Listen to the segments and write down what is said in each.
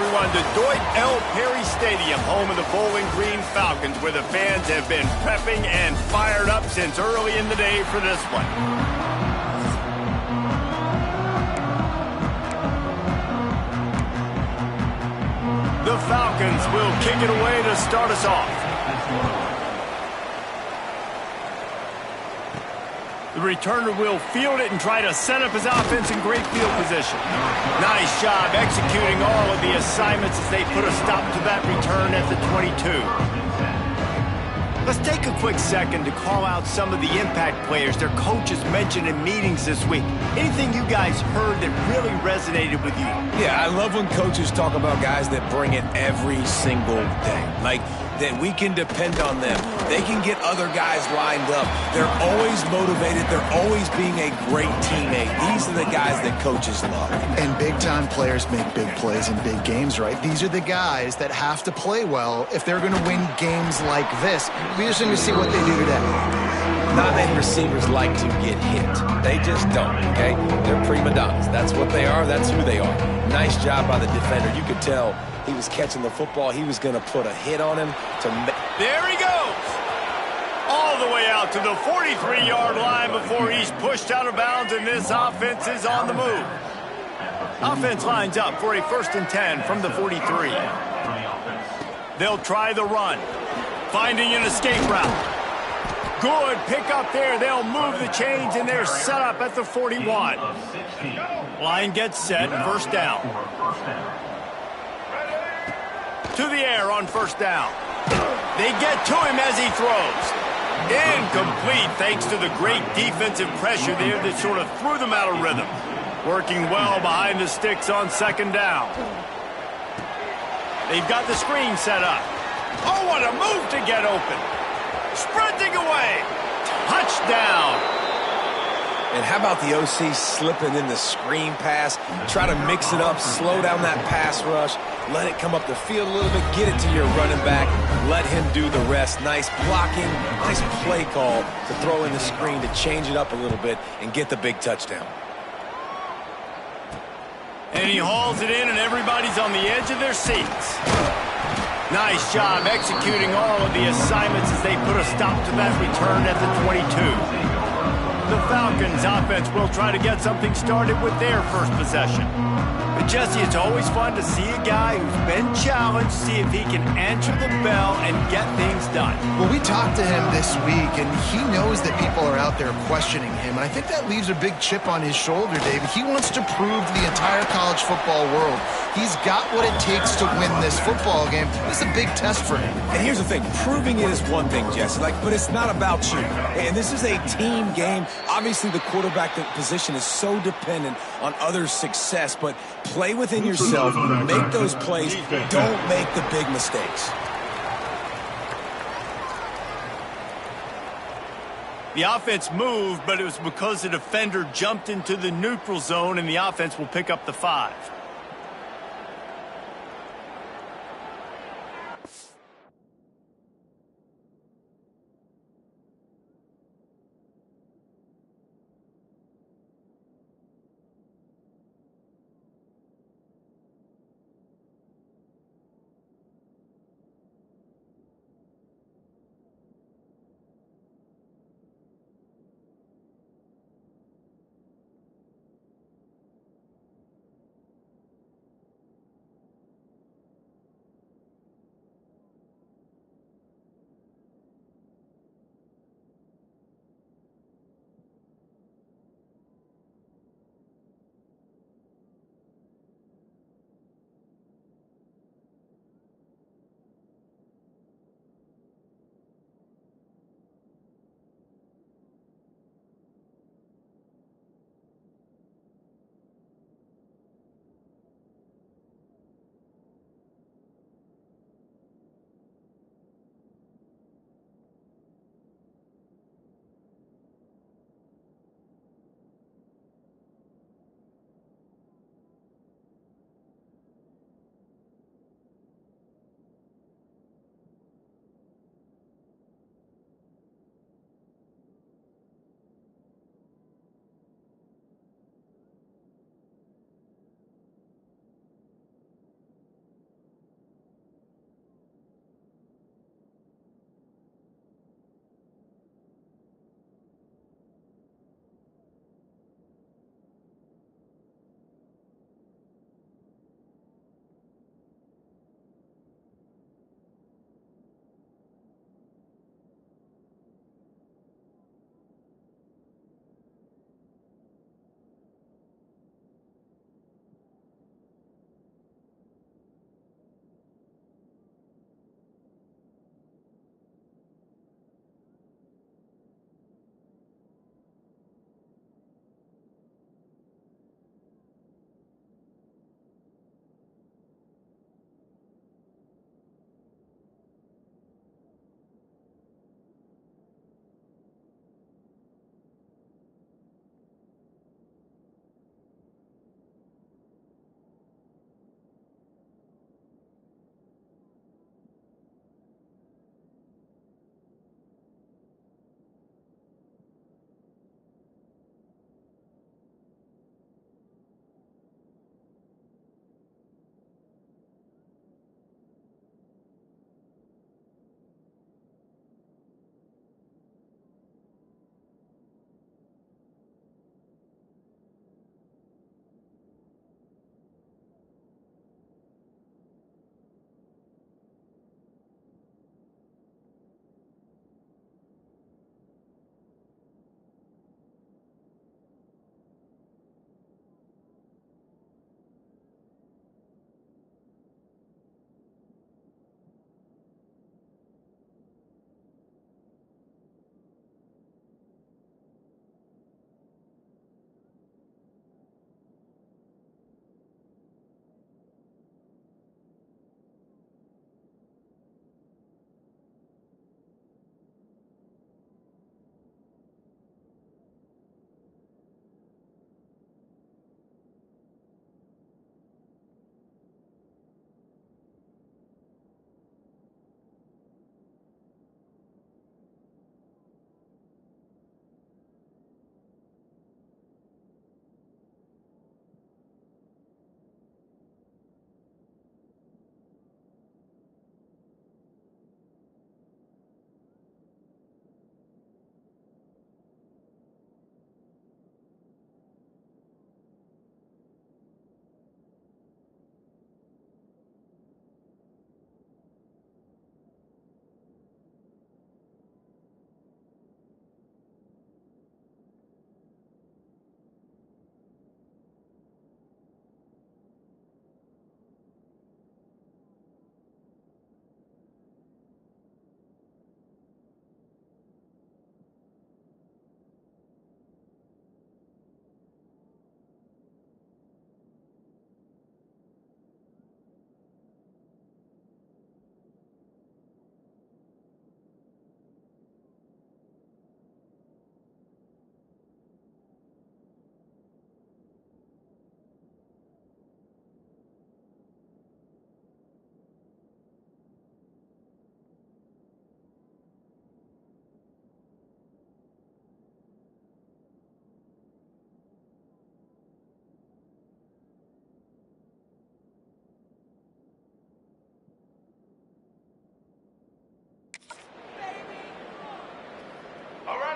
everyone, to Deutsche L. Perry Stadium, home of the Bowling Green Falcons, where the fans have been prepping and fired up since early in the day for this one. The Falcons will kick it away to start us off. The returner will field it and try to set up his offense in great field position. Nice job executing all of the assignments as they put a stop to that return at the 22. Let's take a quick second to call out some of the impact players their coaches mentioned in meetings this week. Anything you guys heard that really resonated with you? Yeah, I love when coaches talk about guys that bring it every single day. Like, that we can depend on them. They can get other guys lined up. They're always motivated. They're always being a great teammate. These are the guys that coaches love. And big-time players make big plays in big games, right? These are the guys that have to play well if they're going to win games like this. We just need to see what they do today. Not many receivers like to get hit. They just don't, okay? They're prima donnas. That's what they are. That's who they are. Nice job by the defender. You could tell he was catching the football. He was going to put a hit on him to make. There he goes! All the way out to the 43-yard line before he's pushed out of bounds, and this offense is on the move. Offense lines up for a 1st and 10 from the 43. They'll try the run. Finding an escape route. Good pick up there. They'll move the chains, and they're set up at the 41. Line gets set, 1st down. To the air on 1st down. They get to him as he throws. Incomplete thanks to the great defensive pressure there that sort of threw them out of rhythm. Working well behind the sticks on 2nd down. They've got the screen set up. Oh, what a move to get open. Sprinting away. Touchdown. And how about the OC slipping in the screen pass? Try to mix it up, slow down that pass rush, let it come up the field a little bit, get it to your running back, let him do the rest. Nice blocking, nice play call to throw in the screen to change it up a little bit and get the big touchdown. And he hauls it in, and everybody's on the edge of their seats. Nice job executing all of the assignments as they put a stop to that return at the 22. The Falcons offense will try to get something started with their first possession. But Jesse, it's always fun to see a guy who's been challenged, see if he can answer the bell and get things done. Well, we talked to him this week, and he knows that people are out there questioning him, and I think that leaves a big chip on his shoulder, David. He wants to prove to the entire college football world he's got what it takes to win this football game. This is a big test for him. And here's the thing, proving it is one thing, Jesse, but it's not about you. And this is a team game. Obviously, the quarterback position is so dependent on others' success, but play within yourself, make those plays, don't make the big mistakes. The offense moved, but it was because the defender jumped into the neutral zone, and the offense will pick up the 5.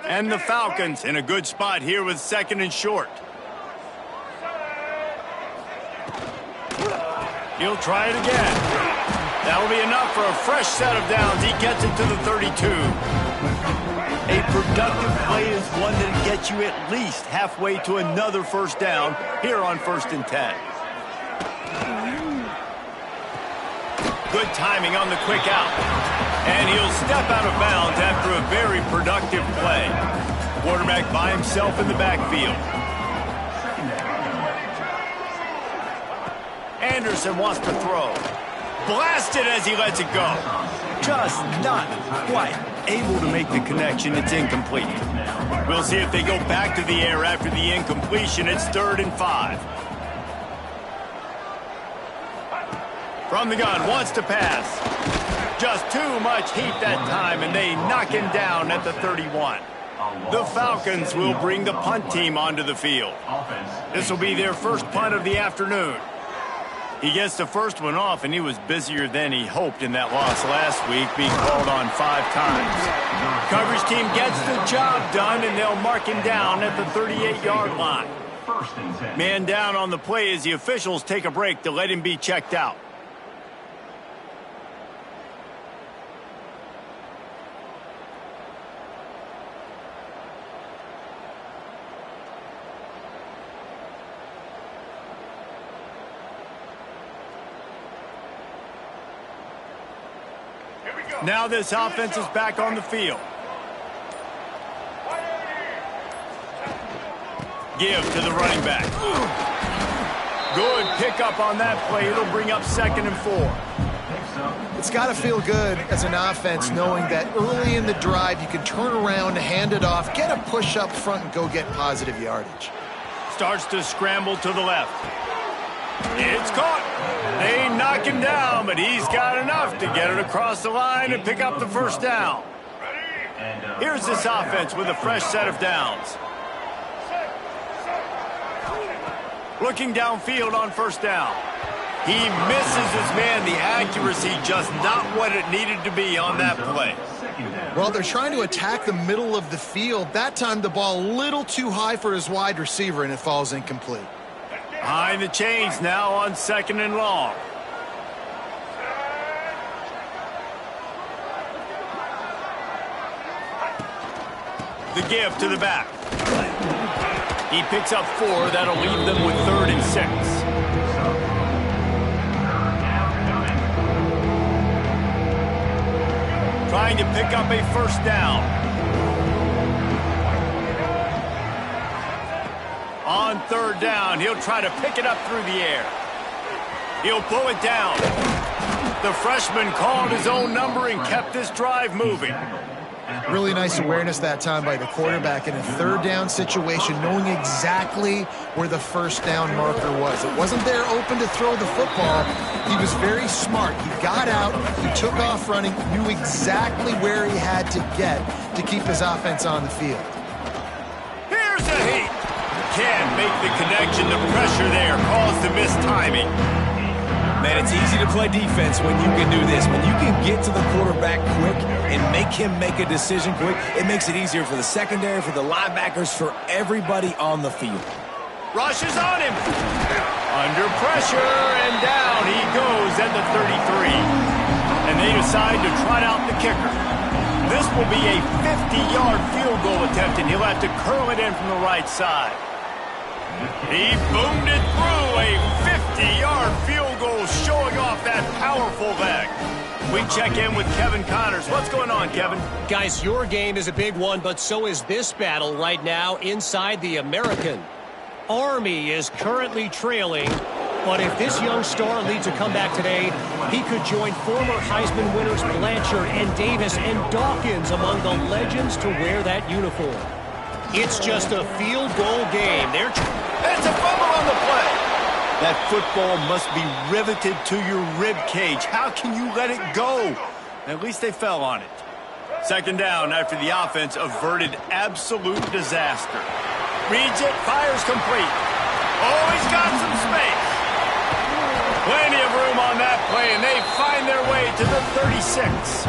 And the Falcons in a good spot here with 2nd and short. He'll try it again. That'll be enough for a fresh set of downs. He gets it to the 32. A productive play is one that gets you at least halfway to another first down here on 1st and 10. Good timing on the quick out. And he'll step out of bounds after a very productive play. Quarterback by himself in the backfield. Anderson wants to throw. Blasted as he lets it go. Just not quite able to make the connection. It's incomplete. We'll see if they go back to the air after the incompletion. It's 3rd and 5. From the gun, wants to pass. Just too much heat that time, and they knock him down at the 31. The Falcons will bring the punt team onto the field. This will be their first punt of the afternoon. He gets the first one off, and he was busier than he hoped in that loss last week, being called on 5 times. Coverage team gets the job done, and they'll mark him down at the 38-yard line. Man down on the play as the officials take a break to let him be checked out. Now this offense is back on the field. Give to the running back. Good pickup on that play. It'll bring up 2nd and 4. It's got to feel good as an offense knowing that early in the drive you can turn around, hand it off, get a push up front, and go get positive yardage. Starts to scramble to the left. It's caught. They knock him down, but he's got enough to get it across the line and pick up the first down. Here's this offense with a fresh set of downs. Looking downfield on first down. He misses his man. The accuracy just not what it needed to be on that play. Well, they're trying to attack the middle of the field. That time the ball a little too high for his wide receiver, and it falls incomplete. Behind the chains now on 2nd and long. The give to the back. He picks up 4. That'll leave them with 3rd and 6. Trying to pick up a first down. On 3rd down, he'll try to pick it up through the air. He'll pull it down. The freshman called his own number and kept this drive moving. Really nice awareness that time by the quarterback in a 3rd down situation, knowing exactly where the first down marker was. It wasn't there open to throw the football. He was very smart. He got out, he took off running, knew exactly where he had to get to keep his offense on the field. Here's a hit. Can't make the connection. The pressure there caused the missed timing. Man, it's easy to play defense when you can do this. When you can get to the quarterback quick and make him make a decision quick, it makes it easier for the secondary, for the linebackers, for everybody on the field. Rushes on him. Under pressure, and down he goes at the 33. And they decide to trot out the kicker. This will be a 50-yard field goal attempt, and he'll have to curl it in from the right side. He boomed it through. A 50-yard field goal, showing off that powerful leg. We check in with Kevin Connors. What's going on, Kevin? Guys, your game is a big one, but so is this battle right now inside the American. Army is currently trailing, but if this young star leads a comeback today, he could join former Heisman winners Blanchard and Davis and Dawkins among the legends to wear that uniform. It's just a field goal game. It's a fumble on the play. That football must be riveted to your rib cage. How can you let it go? At least they fell on it. 2nd down after the offense averted absolute disaster. Reads it, fires complete. Oh, he's got some space. Plenty of room on that play, and they find their way to the 36.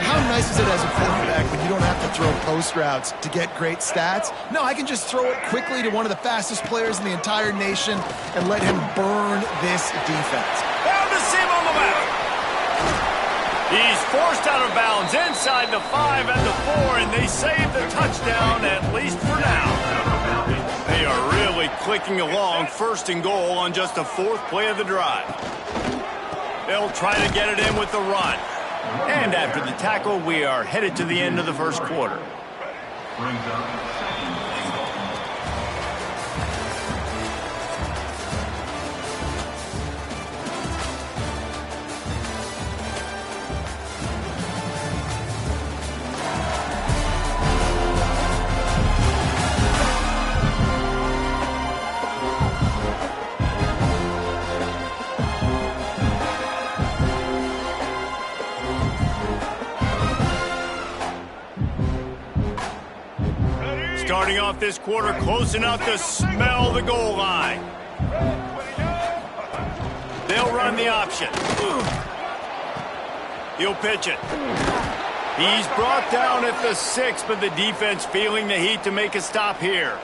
How nice is it as a quarterback when you don't have to throw post routes to get great stats? No, I can just throw it quickly to one of the fastest players in the entire nation and let him burn this defense. Found a seam on the back. He's forced out of bounds inside the 5 and the 4, and they save the touchdown, at least for now. They are really clicking along, 1st and goal on just the 4th play of the drive. They'll try to get it in with the run. And after the tackle, we are headed to the end of the 1st quarter. Starting off this quarter close enough to smell the goal line. They'll run the option. He'll pitch it. He's brought down at the 6, but the defense feeling the heat to make a stop here.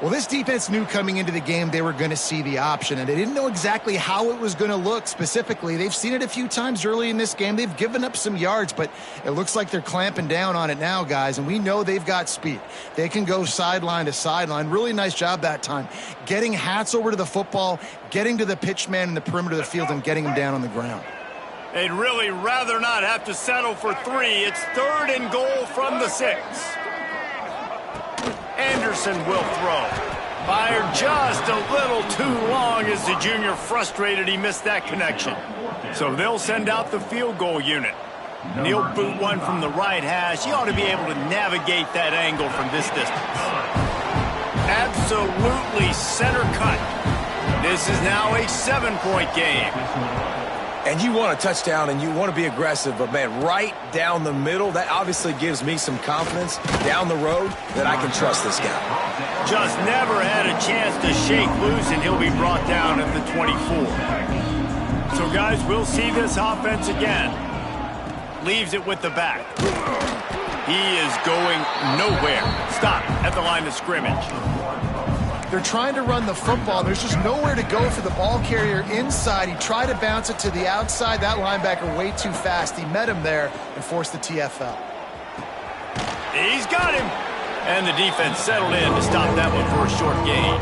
Well, this defense knew coming into the game they were going to see the option, and they didn't know exactly how it was going to look specifically. They've seen it a few times early in this game. They've given up some yards, but it looks like they're clamping down on it now, guys, and we know they've got speed. They can go sideline to sideline. Really nice job that time. Getting Hats over to the football, getting to the pitch man in the perimeter of the field, and getting him down on the ground. They'd really rather not have to settle for 3. It's 3rd and goal from the 6. Anderson will throw. Fired just a little too long as the junior frustrated he missed that connection. So they'll send out the field goal unit. And he'll boot one from the right hash. He ought to be able to navigate that angle from this distance. Absolutely center cut. This is now a 7-point game. And you want a touchdown and you want to be aggressive, but, man, right down the middle, that obviously gives me some confidence down the road that I can trust this guy. Just never had a chance to shake loose, and he'll be brought down at the 24. So, guys, we'll see this offense again. Leaves it with the back. He is going nowhere. Stop at the line of scrimmage. They're trying to run the football. There's just nowhere to go for the ball carrier inside. He tried to bounce it to the outside. That linebacker way too fast. He met him there and forced the TFL. He's got him. And the defense settled in to stop that one for a short gain.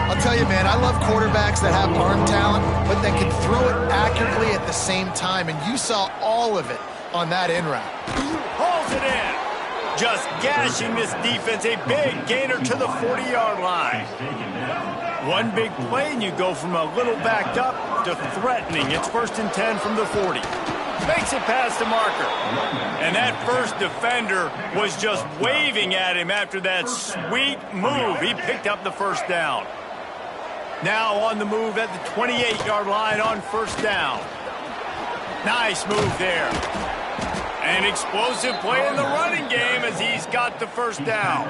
I'll tell you, man, I love quarterbacks that have arm talent, but that can throw it accurately at the same time. And you saw all of it on that in route. Hauls it in. Just gashing this defense, a big gainer to the 40-yard line. One big play, and you go from a little backed up to threatening. It's 1st and 10 from the 40. Makes it past the marker. And that first defender was just waving at him after that sweet move. He picked up the 1st down. Now on the move at the 28-yard line on 1st down. Nice move there. An explosive play in the running game as he's got the 1st down.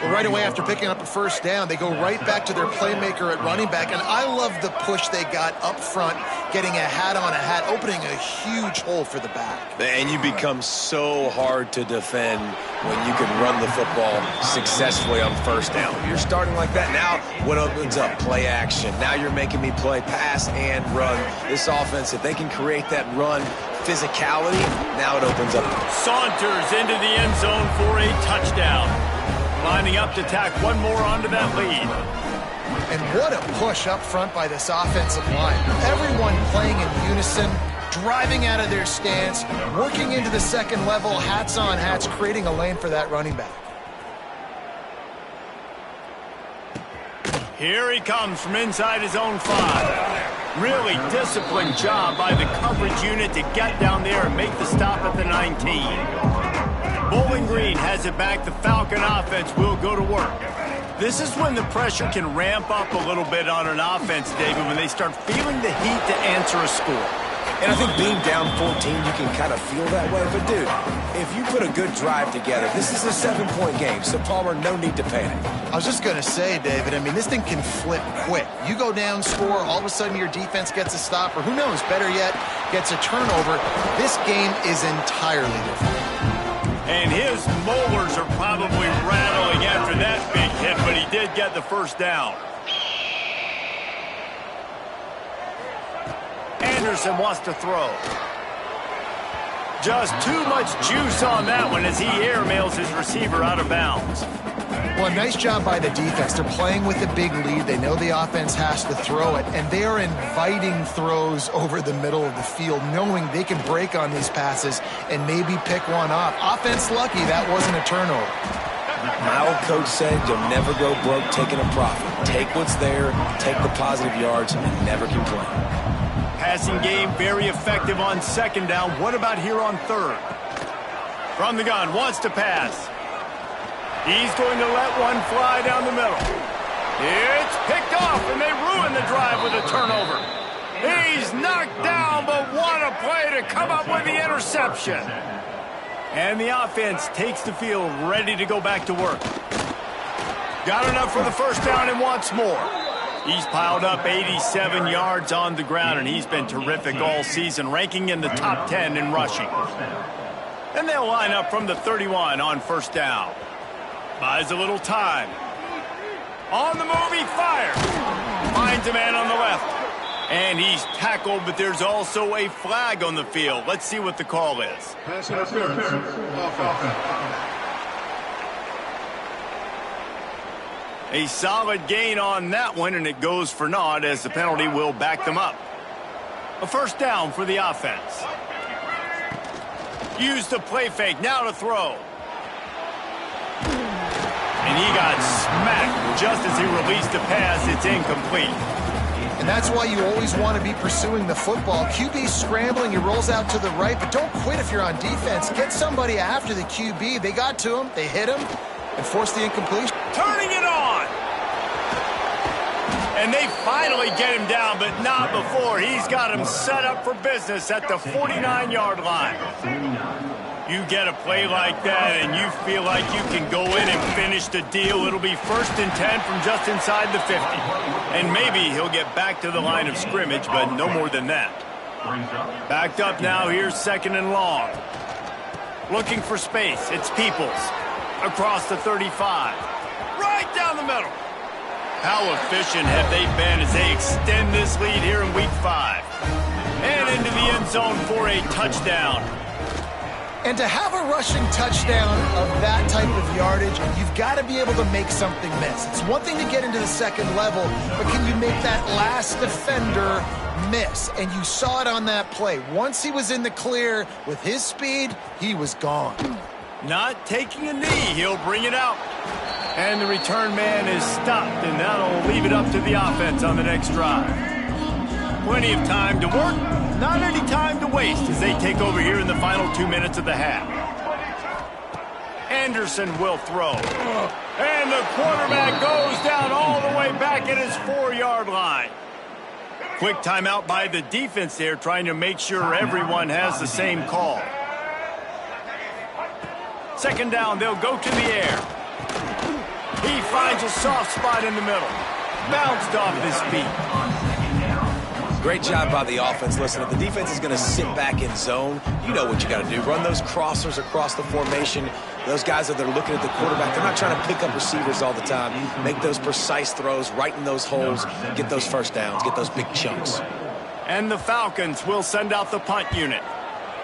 Well, right away after picking up a 1st down, they go right back to their playmaker at running back. And I love the push they got up front, getting a hat on a hat, opening a huge hole for the back. And you become so hard to defend when you can run the football successfully on 1st down. You're starting like that. Now what opens up? Play action. Now you're making me play pass and run. This offense, if they can create that run physicality, now it opens up. Saunters into the end zone for a touchdown. Lining up to tack one more onto that lead. And what a push up front by this offensive line. Everyone playing in unison, driving out of their stance, working into the 2nd level, hats on hats, creating a lane for that running back. Here he comes from inside his own 5. Really disciplined job by the coverage unit to get down there and make the stop at the 19. Bowling Green has it back. The Falcon offense will go to work. This is when the pressure can ramp up a little bit on an offense, David, when they start feeling the heat to answer a score. And I think being down 14, you can kind of feel that way. But, dude, if you put a good drive together, this is a 7-point game. So, Palmer, no need to panic. I was just going to say, David, I mean, this thing can flip quick. You go down, score, all of a sudden your defense gets a stop, or who knows, better yet, gets a turnover. This game is entirely different. And his molars are probably rattling after that big hit, but he did get the first down. Anderson wants to throw. Just too much juice on that one as he airmails his receiver out of bounds. Well, nice job by the defense. They're playing with a big lead. They know the offense has to throw it, and they are inviting throws over the middle of the field, knowing they can break on these passes and maybe pick one off. Offense lucky that wasn't a turnover. My old coach said you'll never go broke taking a profit. Take what's there, take the positive yards, and never complain. Passing game very effective on second down. What about here on third? From the gun, wants to pass. He's going to let one fly down the middle. It's picked off, and they ruin the drive with a turnover. He's knocked down, but what a play to come up with the interception. And the offense takes the field, ready to go back to work. Got enough for the first down and wants more. He's piled up 87 yards on the ground, and he's been terrific all season, ranking in the top 10 in rushing. And they'll line up from the 31 on first down. Buys a little time. On the move, he fires. Finds a man on the left. And he's tackled, but there's also a flag on the field. Let's see what the call is. Pass interference. Offense. A solid gain on that one, and it goes for naught as the penalty will back them up. A first down for the offense. Use the play fake, now to throw. And he got smacked just as he released the pass. It's incomplete. And that's why you always want to be pursuing the football. QB scrambling, he rolls out to the right, but don't quit if you're on defense. Get somebody after the QB. They got to him, they hit him, and forced the incompletion. Turning it on. And they finally get him down, but not before. He's got him set up for business at the 49-yard line. You get a play like that and you feel like you can go in and finish the deal. It'll be 1st and 10 from just inside the 50. And maybe he'll get back to the line of scrimmage, but no more than that. Backed up now, here's 2nd and long. Looking for space, it's Peoples. Across the 35. Right down the middle. How efficient have they been as they extend this lead here in week 5. And into the end zone for a touchdown. And to have a rushing touchdown of that type of yardage, you've got to be able to make something miss. It's one thing to get into the second level, but can you make that last defender miss? And you saw it on that play. Once he was in the clear with his speed, he was gone. Not taking a knee, he'll bring it out. And the return man is stopped, and that'll leave it up to the offense on the next drive. Plenty of time to work. Not any time to waste as they take over here in the final 2 minutes of the half. Anderson will throw. And the quarterback goes down all the way back at his 4-yard line. Quick timeout by the defense there, trying to make sure everyone has the same call. 2nd down, they'll go to the air. He finds a soft spot in the middle. Bounced off his feet. Great job by the offense. Listen, if the defense is going to sit back in zone, you know what you got to do. Run those crossers across the formation. Those guys that are looking at the quarterback, they're not trying to pick up receivers all the time. Make those precise throws right in those holes. Get those first downs. Get those big chunks. And the Falcons will send out the punt unit.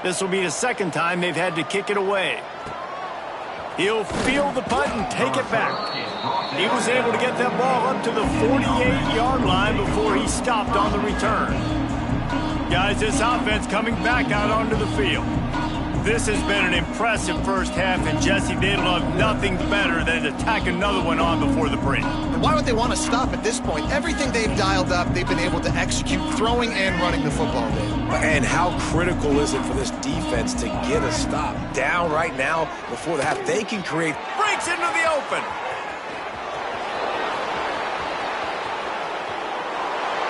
This will be the 2nd time they've had to kick it away. He'll field the punt and take it back. He was able to get that ball up to the 48-yard line before he stopped on the return. Guys, this offense coming back out onto the field. This has been an impressive first half, and Jesse, they'd love nothing better than to tack another one on before the break. Why would they want to stop at this point? Everything they've dialed up, they've been able to execute, throwing and running the football, Dave. And how critical is it for this defense to get a stop? Down right now before the half. They can create. Breaks into the open.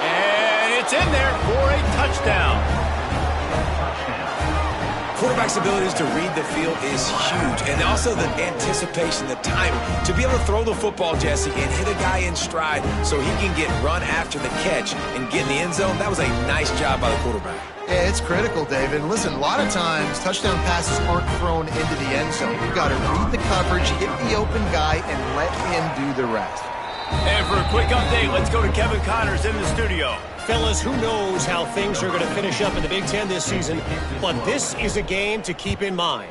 And it's in there for a touchdown. quarterback's abilities to read the field is huge. And also the anticipation, the timing. To be able to throw the football, Jesse, and hit a guy in stride so he can get run after the catch and get in the end zone, that was a nice job by the quarterback. Yeah, it's critical, David. And listen, a lot of times touchdown passes aren't thrown into the end zone. You've got to read the coverage, hit the open guy, and let him do the rest. And for a quick update, let's go to Kevin Connors in the studio. Fellas, who knows how things are going to finish up in the Big Ten this season, but this is a game to keep in mind.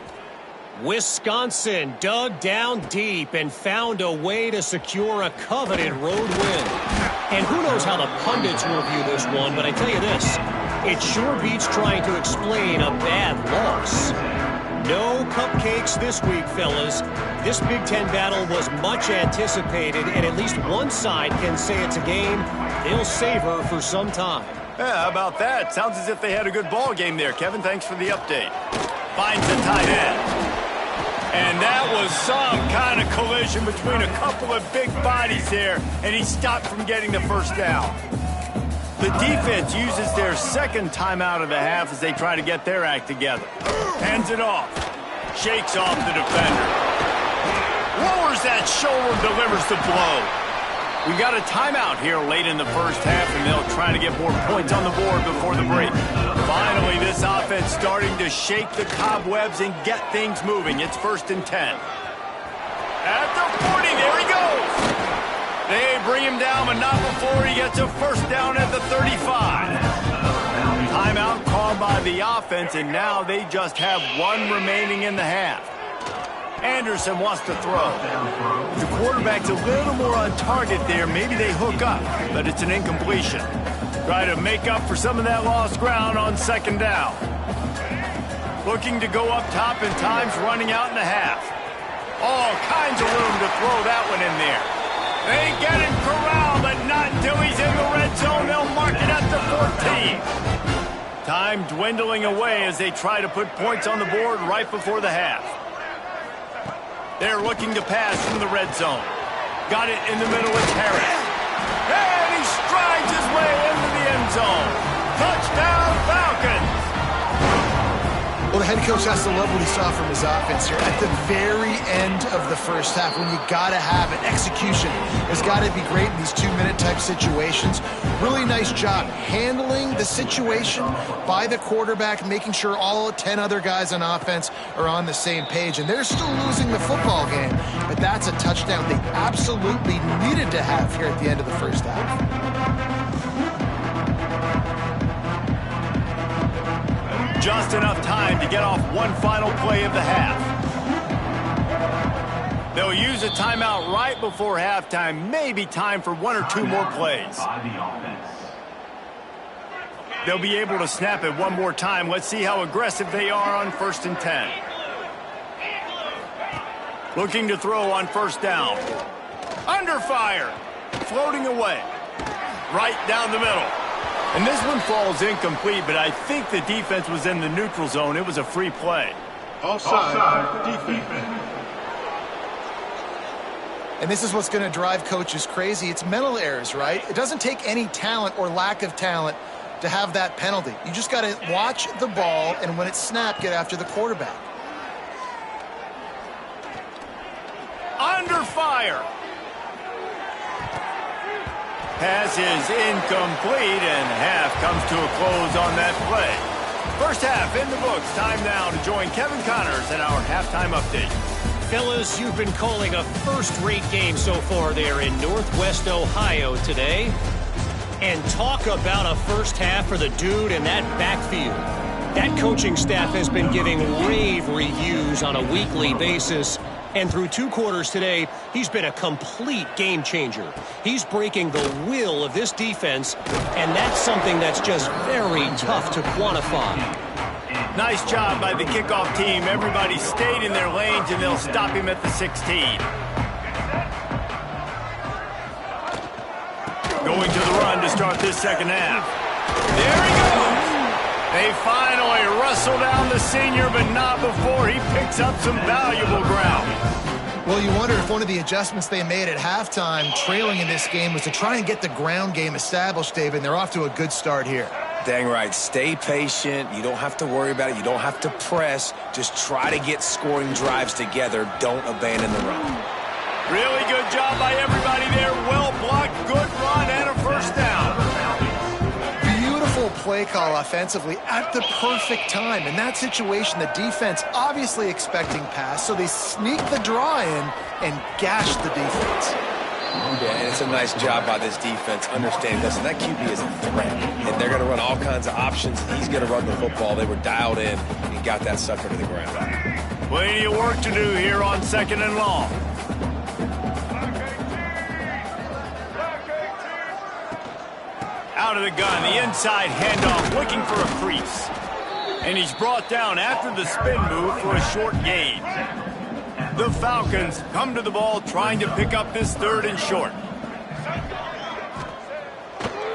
Wisconsin dug down deep and found a way to secure a coveted road win. And who knows how the pundits will view this one, but I tell you this, it sure beats trying to explain a bad loss. No cupcakes this week, fellas. This Big Ten battle was much anticipated, and at least one side can say it's a game they'll savor for some time. Yeah, how about that? Sounds as if they had a good ball game there, Kevin. Thanks for the update. Finds the tight end. And that was some kind of collision between a couple of big bodies there, and he stopped from getting the first down. The defense uses their second timeout of the half as they try to get their act together. Hands it off. Shakes off the defender. Lowers that shoulder, delivers the blow. We got a timeout here late in the first half, and they'll try to get more points on the board before the break. Finally, this offense starting to shake the cobwebs and get things moving. It's 1st and 10. At the 40, there he goes. They bring him down, but not before he gets a first down at the 35. Timeout called by the offense, and now they just have one remaining in the half. Anderson wants to throw. The quarterback's a little more on target there. Maybe they hook up, but it's an incompletion. Try to make up for some of that lost ground on 2nd down. Looking to go up top, and time's running out in the half. All kinds of room to throw that one in there. They get him corralled, but not until he's in the red zone. They'll mark it at the 14. Time dwindling away as they try to put points on the board right before the half. They're looking to pass from the red zone. Got it in the middle with Harris. And he strides his way into the end zone. Touchdown, Falcons! Well, the head coach has to love what he saw from his offense here at the very end of the first half, when you got to have it. Execution has got to be great in these 2-minute type situations. Really nice job handling the situation by the quarterback, making sure all 10 other guys on offense are on the same page. And they're still losing the football game, but that's a touchdown they absolutely needed to have here at the end of the first half. Just enough time to get off one final play of the half. They'll use a timeout right before halftime. Maybe time for 1 or 2 more plays. They'll be able to snap it one more time. Let's see how aggressive they are on 1st and 10. Looking to throw on 1st down. Under fire. Floating away. Right down the middle. And this one falls incomplete, but I think the defense was in the neutral zone. It was a free play. Offside, defense. And this is what's going to drive coaches crazy. It's mental errors, right? It doesn't take any talent or lack of talent to have that penalty. You just got to watch the ball, and when it's snapped, get after the quarterback. Under fire. Pass is incomplete, and half comes to a close on that play. First half in the books. Time now to join Kevin Connors in our halftime update. Fellas, you've been calling a first-rate game so far there in Northwest Ohio today. And talk about a first half for the dude in that backfield. That coaching staff has been giving rave reviews on a weekly basis. And through 2 quarters today, he's been a complete game changer. He's breaking the will of this defense, and that's something that's just very tough to quantify. Nice job by the kickoff team. Everybody stayed in their lanes, and they'll stop him at the 16. Going to the run to start this second half. There he goes! They finally wrestle down the senior, but not before he picks up some valuable ground. Well, you wonder if one of the adjustments they made at halftime, trailing in this game, was to try and get the ground game established, David, and they're off to a good start here. Dang right. Stay patient. You don't have to worry about it. You don't have to press. Just try to get scoring drives together. Don't abandon the run. Really good job by everybody there. Well blocked, good run, and a first down. Beautiful play call offensively at the perfect time. In that situation, the defense obviously expecting pass, so they sneak the draw in and gash the defense. Yeah, and it's a nice job by this defense understanding this. And that QB is a threat. And they're going to run all kinds of options. He's going to run the football. They were dialed in and got that sucker to the ground. Plenty of work to do here on 2nd and long. Out of the gun, the inside handoff, looking for a crease. And he's brought down after the spin move for a short gain. The Falcons come to the ball trying to pick up this 3rd and short.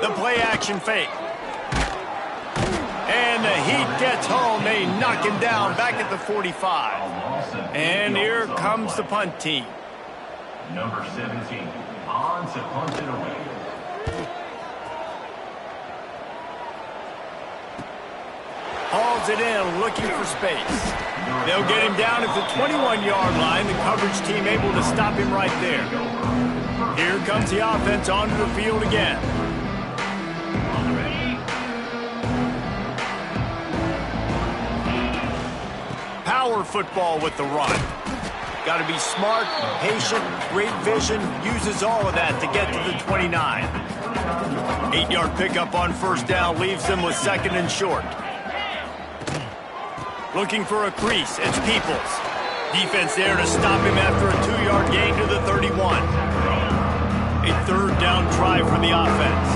The play action fake. And the heat gets home. They knock him down back at the 45. And here comes the punt team. Number 17, on to punt it away. Hauls it in, looking for space. They'll get him down at the 21-yard line. The coverage team able to stop him right there. Here comes the offense onto the field again. Power football with the run. Got to be smart, patient, great vision. Uses all of that to get to the 29. 8-yard pickup on first down leaves them with 2nd and short. Looking for a crease. It's Peoples. Defense there to stop him after a 2-yard gain to the 31. A 3rd down try for the offense.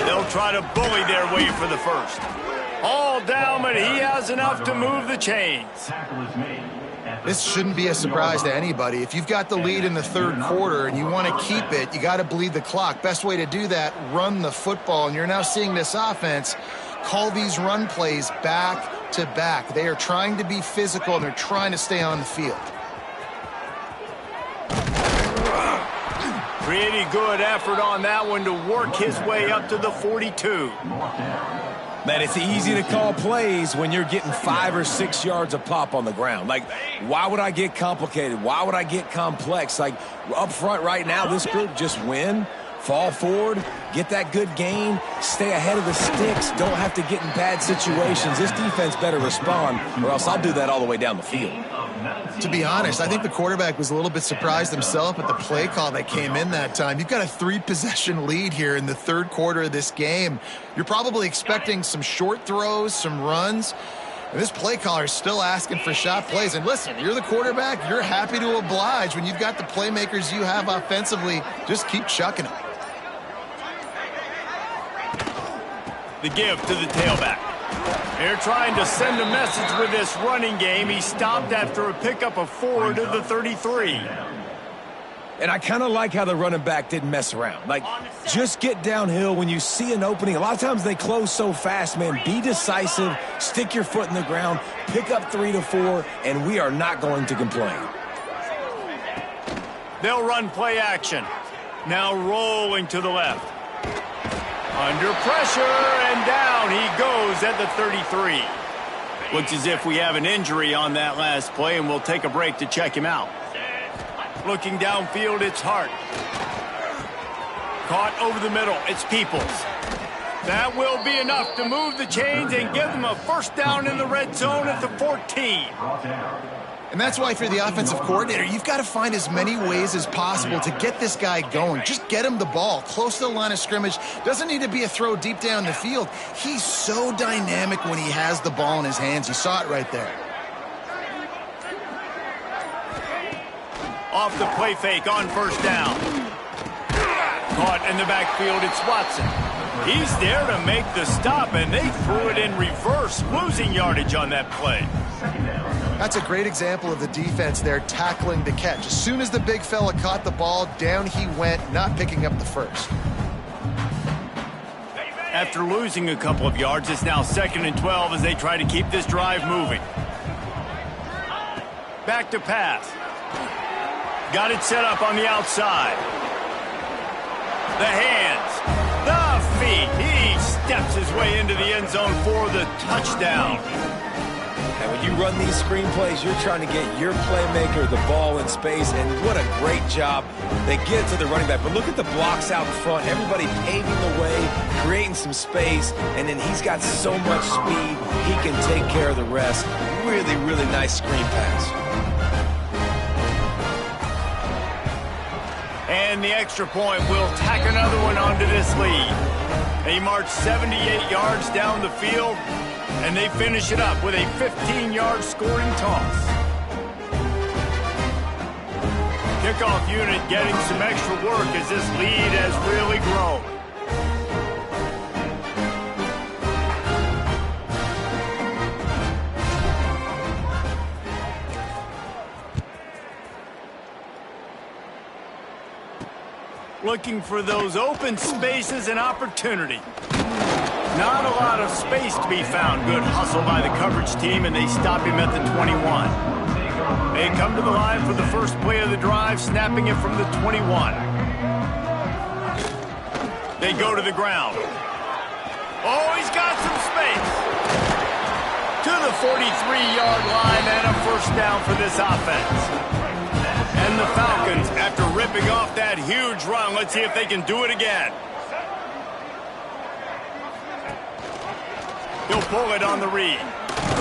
They'll try to bully their way for the first. All down, but he has enough to move the chains. This shouldn't be a surprise to anybody. If you've got the lead in the 3rd quarter and you want to keep it, you got to bleed the clock. Best way to do that, run the football. And you're now seeing this offense call these run plays back to back. They are trying to be physical, and they're trying to stay on the field. Pretty good effort on that one to work his way up to the 42. Man, it's easy to call plays when you're getting 5 or 6 yards a pop on the ground. Like, why would I get complicated? Why would I get complex? Like, up front right now, this group just win. Fall forward, get that good gain, stay ahead of the sticks, don't have to get in bad situations. This defense better respond, or else I'll do that all the way down the field. To be honest, I think the quarterback was a little bit surprised himself at the play call that came in that time. You've got a 3-possession lead here in the 3rd quarter of this game. You're probably expecting some short throws, some runs. And this play caller is still asking for shot plays. And listen, you're the quarterback. You're happy to oblige when you've got the playmakers you have offensively. Just keep chucking them. The give to the tailback. They're trying to send a message with this running game. He stopped after a pickup of 4 to the 33. And I kind of like how the running back didn't mess around. Like, just get downhill when you see an opening. A lot of times they close so fast, man. Be decisive, stick your foot in the ground, pick up 3 to 4, and we are not going to complain. They'll run play action. Now rolling to the left. Under pressure, and down he goes at the 33. Looks as if we have an injury on that last play, and we'll take a break to check him out. Looking downfield, it's Hart. Caught over the middle, it's Peoples. That will be enough to move the chains and give them a first down in the red zone at the 14. And that's why if you're the offensive coordinator, you've got to find as many ways as possible to get this guy going. Just get him the ball close to the line of scrimmage. Doesn't need to be a throw deep down the field. He's so dynamic when he has the ball in his hands. You saw it right there. Off the play fake on first down. Caught in the backfield, it's Watson. He's there to make the stop, and they threw it in reverse, losing yardage on that play. That's a great example of the defense there tackling the catch. As soon as the big fella caught the ball, down he went, not picking up the first. After losing a couple of yards, it's now 2nd and 12 as they try to keep this drive moving. Back to pass. Got it set up on the outside. The hands, the feet. He his way into the end zone for the touchdown. And when you run these screen plays, you're trying to get your playmaker the ball in space, and what a great job. They get it to the running back, but look at the blocks out in front. Everybody paving the way, creating some space, and then he's got so much speed, he can take care of the rest. Really, really nice screen pass. And the extra point will tack another one onto this lead. They march 78 yards down the field, and they finish it up with a 15-yard scoring toss. Kickoff unit getting some extra work as this lead has really grown. Looking for those open spaces and opportunity. Not a lot of space to be found. Good hustle by the coverage team, and they stop him at the 21. They come to the line for the first play of the drive, snapping it from the 21. They go to the ground. Oh, he's got some space. To the 43-yard line and a first down for this offense. And the Falcons, after ripping off that huge run, let's see if they can do it again. He'll pull it on the read.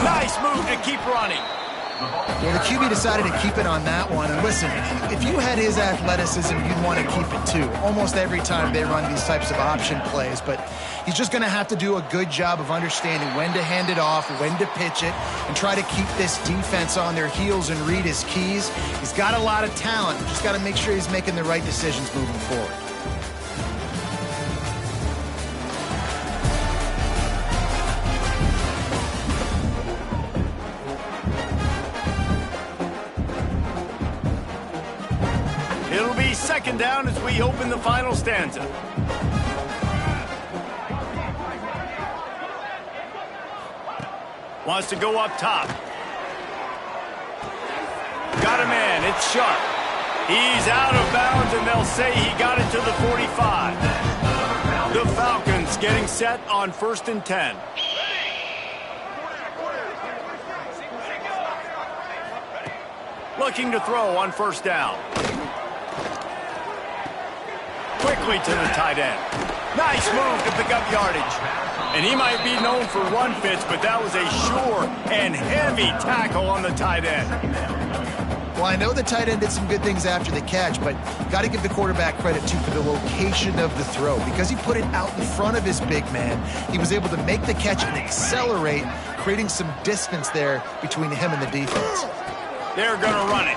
Nice move to keep running. Well, the QB decided to keep it on that one. And listen, if you had his athleticism, you'd want to keep it too. Almost every time they run these types of option plays. But he's just going to have to do a good job of understanding when to hand it off, when to pitch it, and try to keep this defense on their heels and read his keys. He's got a lot of talent. Just got to make sure he's making the right decisions moving forward. It'll be second down as we open the final stanza. Wants to go up top. Got a man. It's Sharp. He's out of bounds, and they'll say he got it to the 45. The Falcons getting set on 1st and 10. Looking to throw on first down. Quickly to the tight end. Nice move to pick up yardage. And he might be known for run fits, but that was a sure and heavy tackle on the tight end. Well, I know the tight end did some good things after the catch, but got to give the quarterback credit, too, for the location of the throw. Because he put it out in front of his big man, he was able to make the catch and accelerate, creating some distance there between him and the defense. They're going to run it.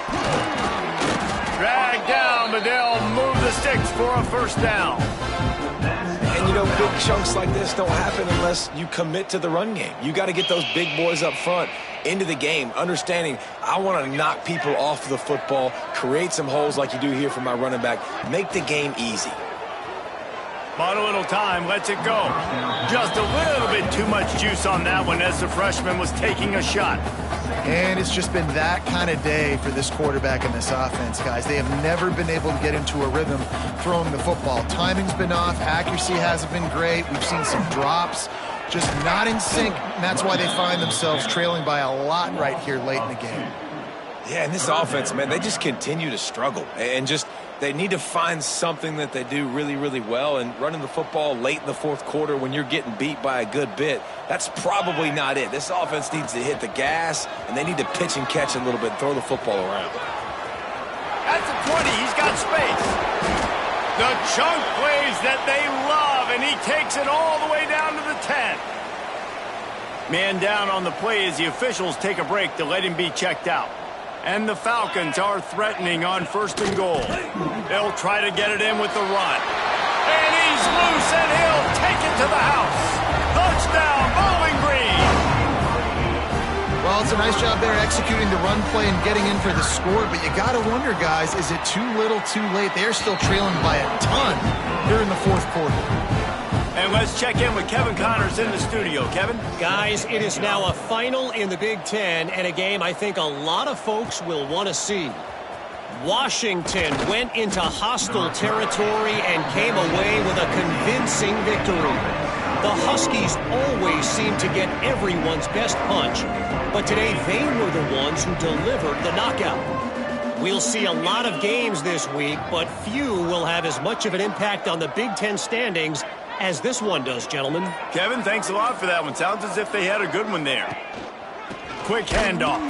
Drag down, but they'll move the sticks for a first down. And, you know, big chunks like this don't happen unless you commit to the run game. You got to get those big boys up front into the game, understanding I want to knock people off the football, create some holes like you do here for my running back, make the game easy. Bought a little time, lets it go. Just a little bit too much juice on that one as the freshman was taking a shot. And it's just been that kind of day for this quarterback and this offense, guys. They have never been able to get into a rhythm throwing the football. Timing's been off. Accuracy hasn't been great. We've seen some drops, just not in sync. And that's why they find themselves trailing by a lot right here late in the game. Yeah, and this offense, man, they just continue to struggle. And just they need to find something that they do really, really well. And running the football late in the fourth quarter when you're getting beat by a good bit, that's probably not it. This offense needs to hit the gas, and they need to pitch and catch a little bit, throw the football around. At the 20, he's got space. The chunk plays that they love, and he takes it all the way down to the 10. Man down on the play as the officials take a break to let him be checked out. And the Falcons are threatening on 1st and goal. They'll try to get it in with the run. And he's loose, and he'll take it to the house. Touchdown, Bowling Green. Well, it's a nice job there executing the run play and getting in for the score, but you got to wonder, guys, is it too little, too late? They're still trailing by a ton here in the fourth quarter. And let's check in with Kevin Connors in the studio. Kevin? Guys, it is now a final in the Big Ten and a game I think a lot of folks will want to see. Washington went into hostile territory and came away with a convincing victory. The Huskies always seem to get everyone's best punch, but today they were the ones who delivered the knockout. We'll see a lot of games this week, but few will have as much of an impact on the Big Ten standings as this one does, gentlemen. Kevin, thanks a lot for that one. Sounds as if they had a good one there. Quick handoff.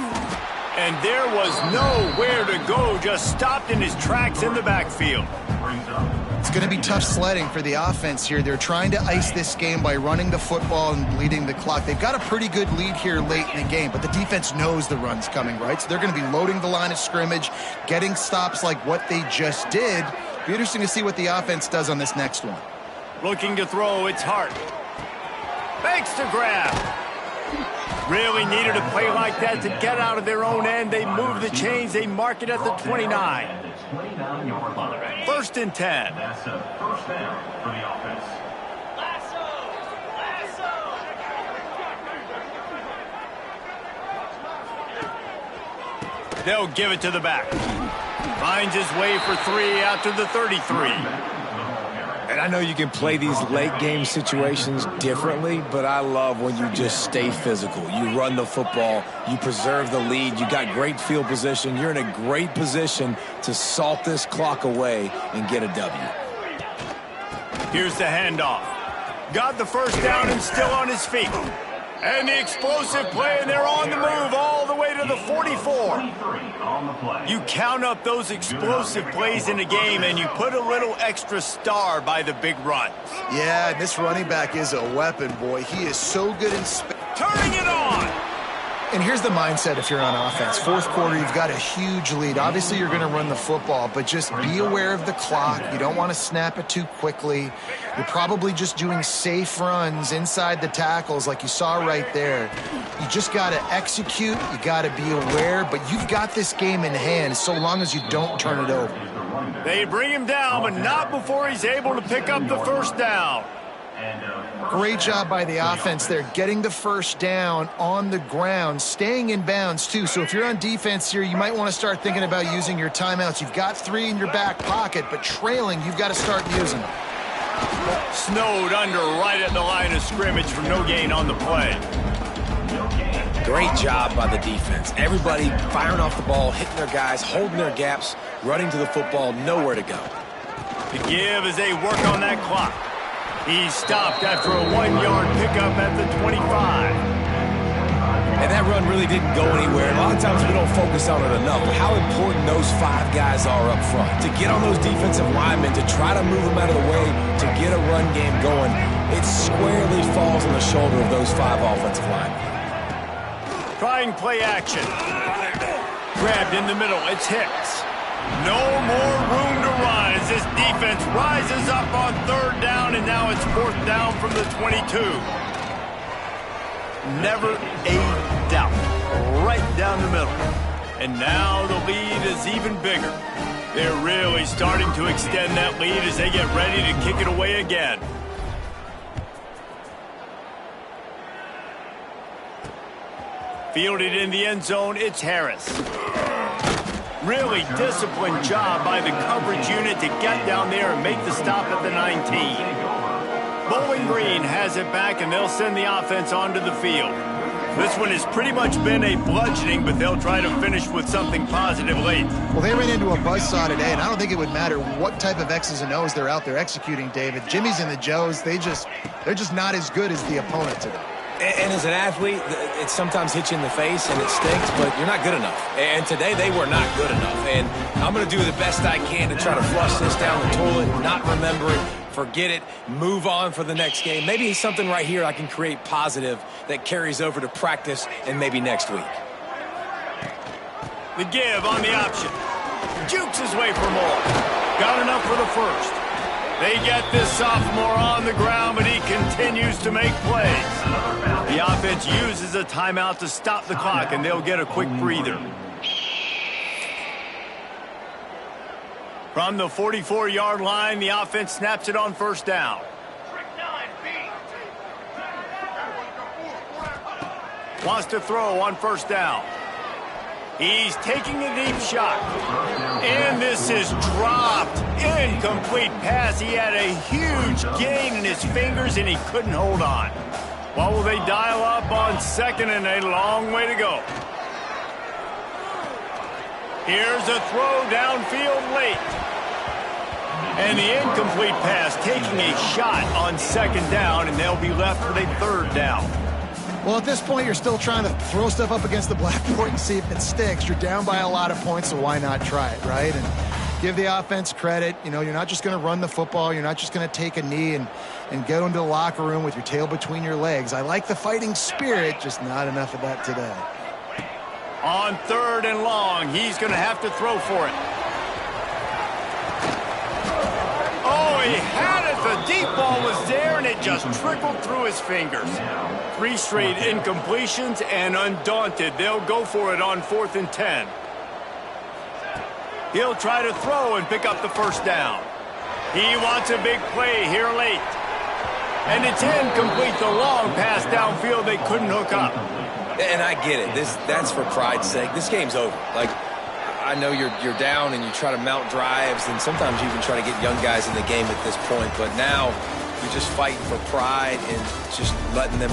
And there was nowhere to go, just stopped in his tracks in the backfield. It's going to be tough sledding for the offense here. They're trying to ice this game by running the football and bleeding the clock. They've got a pretty good lead here late in the game, but the defense knows the run's coming, right? So they're going to be loading the line of scrimmage, getting stops like what they just did. Be interesting to see what the offense does on this next one. Looking to throw, it's Hart. Makes the grab. Really needed a play like that to get out of their own end. They move the chains. They mark it at the 29. First and 10. That's a first down for the offense. They'll give it to the back. Finds his way for 3 out to the 33. And I know you can play these late game situations differently, but I love when you just stay physical. You run the football, you preserve the lead, you got great field position. You're in a great position to salt this clock away and get a W. Here's the handoff. Got the first down and still on his feet. And the explosive play, and they're on the move all the way to the 44. You count up those explosive plays in a game, and you put a little extra star by the big run. Yeah, this running back is a weapon, boy. He is so good in space. Turning it on. And here's the mindset if you're on offense. Fourth quarter, you've got a huge lead. Obviously, you're going to run the football, but just be aware of the clock. You don't want to snap it too quickly. You're probably just doing safe runs inside the tackles like you saw right there. You just got to execute. You got to be aware, but you've got this game in hand so long as you don't turn it over. They bring him down, but not before he's able to pick up the first down. Great job by the offense there, getting the first down on the ground, staying in bounds too. So if you're on defense here, you might want to start thinking about using your timeouts. You've got 3 in your back pocket, but trailing, you've got to start using them. Snowed under right at the line of scrimmage for no gain on the play. Great job by the defense. Everybody firing off the ball, hitting their guys, holding their gaps, running to the football, nowhere to go. The give as they work on that clock. He's stopped after a 1-yard pickup at the 25. And that run really didn't go anywhere. A lot of times we don't focus on it enough, but how important those 5 guys are up front. To get on those defensive linemen, to try to move them out of the way, to get a run game going, it squarely falls on the shoulder of those 5 offensive linemen. Trying play action. Grabbed in the middle. It's Hicks. No more room to run as this defense rises up on 3rd down, and now it's 4th down from the 22. Never a doubt. Right down the middle. And now the lead is even bigger. They're really starting to extend that lead as they get ready to kick it away again. Fielded in the end zone, it's Harris. Really disciplined job by the coverage unit to get down there and make the stop at the 19. Bowling Green has it back, and they'll send the offense onto the field. This one has pretty much been a bludgeoning, but they'll try to finish with something positive late. Well, they ran into a buzzsaw today, and I don't think it would matter what type of X's and O's they're out there executing, David. Jimmy's and the Joes, they're just not as good as the opponent today. And as an athlete, it sometimes hits you in the face and it stinks, but you're not good enough. And today they were not good enough. And I'm going to do the best I can to try to flush this down the toilet, not remember it, forget it, move on for the next game. Maybe something right here I can create positive that carries over to practice and maybe next week. The give on the option. Jukes his way for more. Got enough for the first. They get this sophomore on the ground, but he continues to make plays. The offense uses a timeout to stop the clock, and they'll get a quick breather. From the 44-yard line, the offense snaps it on 1st down. Wants to throw on 1st down. He's taking a deep shot. And this is dropped. Incomplete pass. He had a huge gain in his fingers, and he couldn't hold on. What will they dial up on second, and a long way to go? Here's a throw downfield late. And the incomplete pass taking a shot on second down, and they'll be left with a third down. Well, at this point, you're still trying to throw stuff up against the blackboard and see if it sticks. You're down by a lot of points, so why not try it, right? And give the offense credit. You know, you're not just going to run the football. You're not just going to take a knee and go into the locker room with your tail between your legs. I like the fighting spirit, just not enough of that today. On third and long, he's going to have to throw for it. Oh, he had it. The deep ball was there, and it just trickled through his fingers. 3 straight incompletions, and undaunted, they'll go for it on 4th and 10. He'll try to throw and pick up the first down. He wants a big play here late. And it's incomplete. The long pass downfield they couldn't hook up. And I get it. That's for pride's sake. This game's over. Like, I know you're down and you try to mount drives, and sometimes you even try to get young guys in the game at this point. But now you're just fighting for pride and just letting them